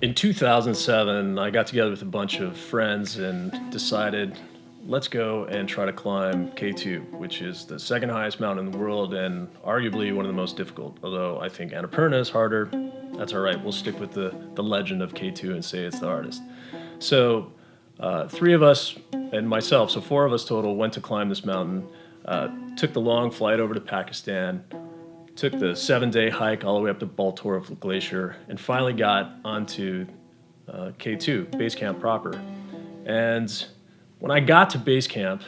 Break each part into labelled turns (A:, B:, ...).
A: In 2007, I got together with a bunch of friends and decided, let's go and try to climb K2, which is the second highest mountain in the world and arguably one of the most difficult. Although I think Annapurna is harder. That's all right. We'll stick with the legend of K2 and say it's the hardest. So three of us and myself, so four of us total, went to climb this mountain, took the long flight over to Pakistan, took the 7-day hike all the way up to Baltoro Glacier, and finally got onto K2, base camp proper. And when I got to base camp,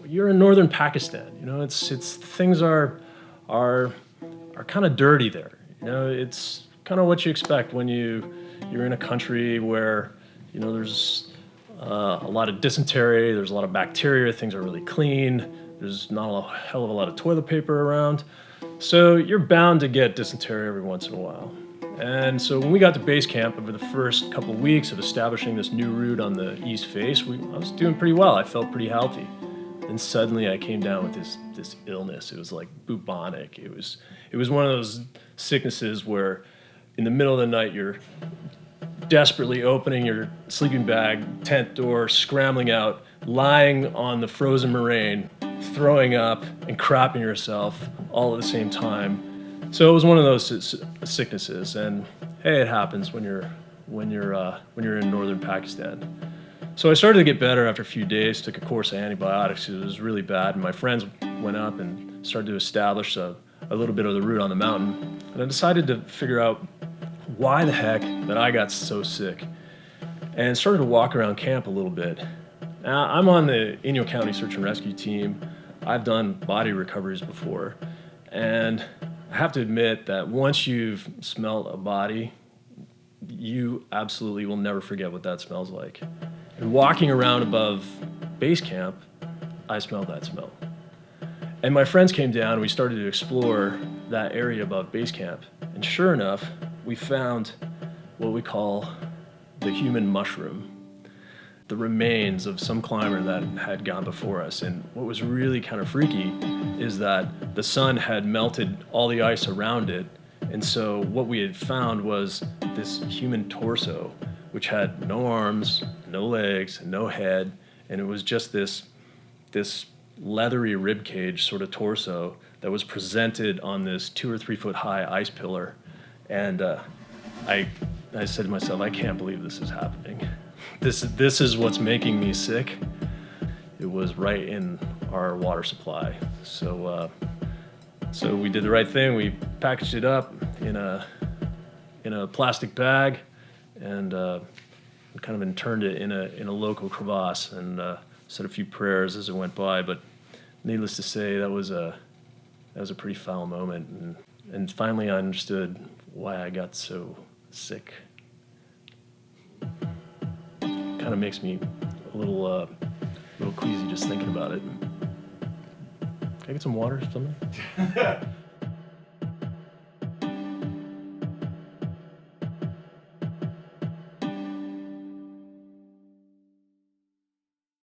A: you're in northern Pakistan. You know, it's things are kind of dirty there. You know, it's kind of what you expect when you're in a country where, you know, there's a lot of dysentery, there's a lot of bacteria, things are really clean, there's not a hell of a lot of toilet paper around. So you're bound to get dysentery every once in a while. And so when we got to base camp, over the first couple of weeks of establishing this new route on the east face, I was doing pretty well. I felt pretty healthy. And suddenly I came down with this illness. It was like bubonic. It was one of those sicknesses where in the middle of the night you're desperately opening your sleeping bag, tent door, scrambling out, lying on the frozen moraine, throwing up and crapping yourself all at the same time. So it was one of those sicknesses, and hey, it happens when you're in northern Pakistan. So I started to get better after a few days, took a course of antibiotics. It was really bad, and my friends went up and started to establish a little bit of the route on the mountain. And I decided to figure out why the heck that I got so sick, and started to walk around camp a little bit. Now, I'm on the Inyo County Search and Rescue team. I've done body recoveries before, and I have to admit that once you've smelled a body, you absolutely will never forget what that smells like. And walking around above base camp, I smelled that smell. And my friends came down and we started to explore that area above base camp. And sure enough, we found what we call the human mushroom, the remains of some climber that had gone before us. And what was really kind of freaky is that the sun had melted all the ice around it. And so what we had found was this human torso, which had no arms, no legs, no head, and it was just this leathery ribcage sort of torso that was presented on this 2 or 3 foot high ice pillar. And I said to myself, I can't believe this is happening. This is what's making me sick. It was right in our water supply. So we did the right thing. We packaged it up in a plastic bag and kind of interned it in a local crevasse and said a few prayers as it went by. But needless to say, that was a pretty foul moment. And finally, I understood why I got so sick. Kind of makes me a little queasy just thinking about it. Can I get some water or something?